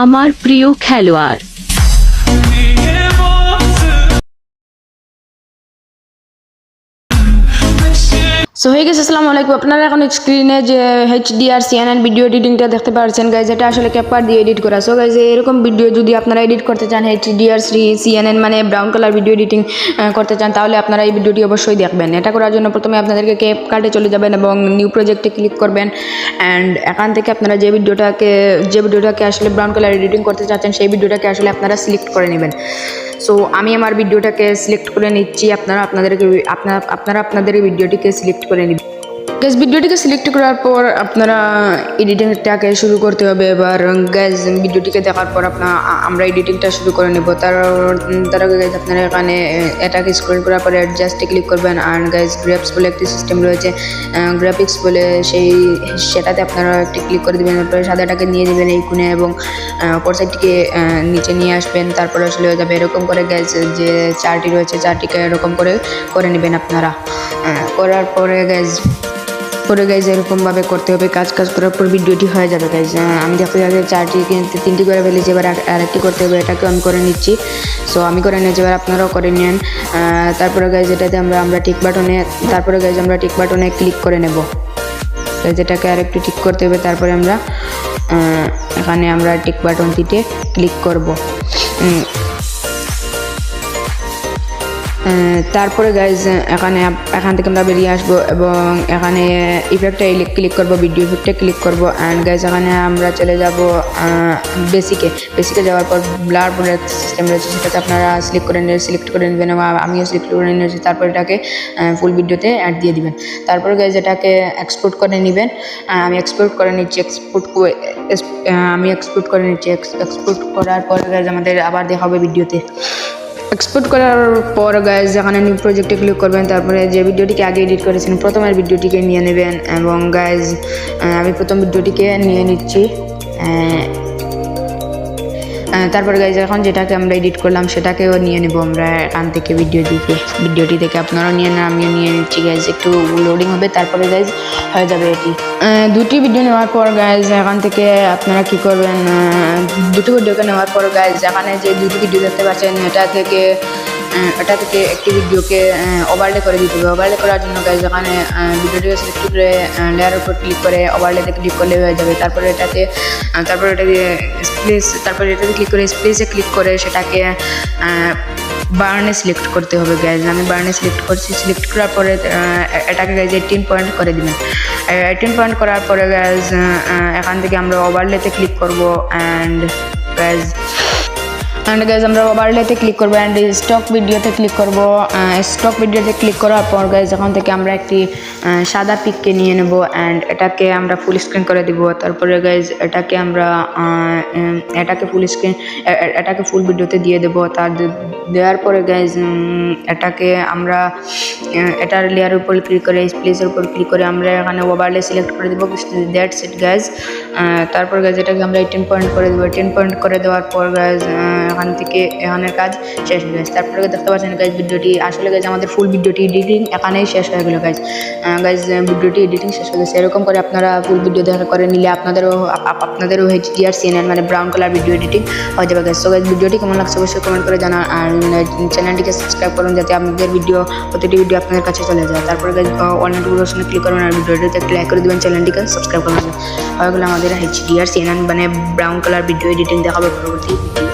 আমার প্রিয় খেলোয়াড়। সো হে গাইস, আসসালামু আলাইকুম। আপনারা এখন স্ক্রিনে যে HDR CNN ভিডিও এডিটিংটা দেখতে পাচ্ছেন গাইজ, এটা আসলে ক্যাপকাট দিয়ে এডিট করা। সো গাইজ, এরকম ভিডিও যদি আপনারা এডিট করতে চান, HDR CNN মানে ব্রাউন কালার ভিডিও এডিটিং করতে চান, তাহলে আপনারা এই ভিডিওটি অবশ্যই দেখবেন। এটা করার জন্য প্রথমে আপনাদেরকে ক্যাপকাটে চলে যাবেন এবং নিউ প্রজেক্টে ক্লিক করবেন। অ্যান্ড এখান থেকে আপনারা যে ভিডিওটাকে আসলে ব্রাউন কালার এডিটিং করতে চাচ্ছেন, সেই ভিডিওটাকে আসলে আপনারা সিলেক্ট করে নেবেন। সো আমি আমার ভিডিওটাকে সিলেক্ট করে নিচ্ছি। আপনারা আপনাদের ভিডিওটিকে সিলেক্ট করে নেবেন। গ্যাস, ভিডিওটিকে সিলেক্ট করার পর আপনারা এডিটিংটাকে শুরু করতে হবে। এবার গ্যাস, ভিডিওটিকে দেখার পর আমরা এডিটিংটা শুরু করে নেব। তার আগে গ্যাস, আপনারা এখানে এটাকে স্ক্রল করার পরে অ্যাডজাস্টে ক্লিক করবেন। আর গ্যাস, গ্রাফিক্স বলে একটি সিস্টেম রয়েছে, গ্রাফিক্স বলে সেটাতে আপনারা একটি ক্লিক করে দেবেন। তারপরে সাদাটাকে নিয়ে দেবেন এই কোণে এবং অপর সাইডটিকে নিচে নিয়ে আসবেন। তারপরে আসলে হয়ে যাবে এরকম করে। গ্যাস, যে চারটি রয়েছে, চারটিকে এরকম করে নেবেন আপনারা। করার পরে গ্যাস এরকমভাবে করতে হবে। কাজ করার পর ভিডিওটি হয়ে যাবে গাইজ। আমি দেখতে তিনটি করে ফেলেছি, এবার আরেকটি করতে হবে। এটাকে আমি করে নিচ্ছি। সো আমি করে নিয়েছি, এবার আপনারাও করে নেন। তারপরে গাইজ, এটাতে আমরা টিক বাটনে ক্লিক করে নেব। এটাকে আরেকটু টিক করতে হবে। তারপরে এখানে আমরা টিক বাটনটিতে ক্লিক করব। তারপরে গাইজ, এখান থেকে আমরা বেরিয়ে আসবো এবং এখানে ইফেক্টে ক্লিক করব, ভিডিও ইফেক্টে ক্লিক করব। অ্যান্ড গাইজ, এখানে আমরা চলে যাব বেসিকে যাওয়ার পর ব্লার বলে একটা সিস্টেম রয়েছে, সেটাতে আপনারা সিলেক্ট করে নেবেন এবং আমিও সিলেক্ট করে নিয়েছি। তারপর এটাকে ফুল ভিডিওতে অ্যাড দিয়ে দিবেন। তারপরে গাইজ, এটাকে এক্সপোর্ট করে নেবেন। আমি এক্সপোর্ট করে নিচ্ছি। এক্সপোর্ট করার পর গাইজ, আমাদের আবার দেখা হবে ভিডিওতে। এক্সপোর্ট করার পর গাইজ, এখানে নিউ প্রজেক্টে ক্লিক করবেন। তারপরে যে ভিডিওটিকে আগে এডিট করেছেন, প্রথমের ভিডিওটিকে নিয়ে নেবেন এবং গাইজ, আমি প্রথম ভিডিওটিকে নিয়ে নিচ্ছি। তারপরে গাইজ, এখন যেটাকে আমরা এডিট করলাম সেটাকেও নিয়ে নেব আমরা এখান থেকে ভিডিওটি থেকে আপনারাও নিয়ে নেন, আমিও নিয়ে নিচ্ছি। গাইজ, একটু লোডিং হবে, তারপরে গাইজ হয়ে যাবে এটি। দুটি ভিডিও নেওয়ার পর গাইজ, এখান থেকে আপনারা কী করবেন, দুটি ভিডিওকে নেওয়ার পর গাইজ, এখানে যে দুটি ভিডিও দেখতে পাচ্ছেন, এটা থেকে একটি ভিডিওকে ওভারলে করে দিতে হবে। ওভারলে করার জন্য গাইজ, এখানে ভিডিওটিকে সিলেক্ট করে লেয়ারের উপর ক্লিক করে ওভারলেতে ক্লিক করলে হয়ে যাবে। তারপরে এটাতে ক্লিক করে স্প্লেসে ক্লিক করে সেটাকে বার্নে সিলেক্ট করতে হবে। গাইজ, আমি বার্নে সিলেক্ট করছি। সিলেক্ট করার পরে এটাকে গাইজ 18 পয়েন্ট করে দিবেন। 18 পয়েন্ট করার পরে গাইজ, এখান থেকে আমরা ওভারলেতে ক্লিক করব। অ্যান্ড গাইজ, আমরা ওভারলেতে ক্লিক করবো অ্যান্ড স্টক ভিডিওতে ক্লিক করবো। স্টক ভিডিওতে ক্লিক করার পর গাইজ, এখান থেকে আমরা একটি সাদা পিককে নিয়ে নেব অ্যান্ড এটাকে আমরা ফুল স্ক্রিন করে দিব। তারপরে গাইজ, এটাকে ফুল ভিডিওতে দিয়ে দেবো। দেওয়ার পরে গাইজ, এটাকে আমরা এটার লেয়ারের উপর ক্লিক করে স্প্লেসের উপর ক্লিক করে আমরা এখানে ওভারলে সিলেক্ট করে দেবো। That's it guys. তারপর গাইজ, এটাকে আমরা 18 পয়েন্ট করে দেবো। 10 পয়েন্ট করে দেওয়ার পর গাইজ, এখান থেকে এখানের কাজ শেষ হয়ে গেছে। তারপরে দেখতে পাচ্ছেন গাইজ, ভিডিওটি আসলে গাইজ আমাদের ফুল ভিডিওটি এডিটিং এখানেই শেষ হয়ে গেল গাইজ। ভিডিওটি এডিটিং শেষ হয়ে গেছে। এরকম করে আপনারা ফুল ভিডিও দেখা করে নিলে আপনাদেরও HDR CNN মানে ব্রাউন কালার ভিডিও এডিটিং হয়ে যাবে গাইজ। সো গাইজ, ভিডিওটি কেমন লাগছে অবশ্যই কমেন্ট করে জানান। আর চ্যানেলটিকে সাবস্ক্রাইব করুন যাতে আপনাদের প্রতিটি ভিডিও আপনাদের কাছে চলে যায়। তারপরে গাইজ, অল নোটিফিকেশনে ক্লিক করবেন আর ভিডিওটিতে একটা লাইক করে দেবেন, চ্যানেলটিকে সাবস্ক্রাইব করবেন। হয়ে গেলে আমাদের HDR CNN মানে ব্রাউন কালার ভিডিও এডিটিং দেখাবে পরবর্তী ভিডিও।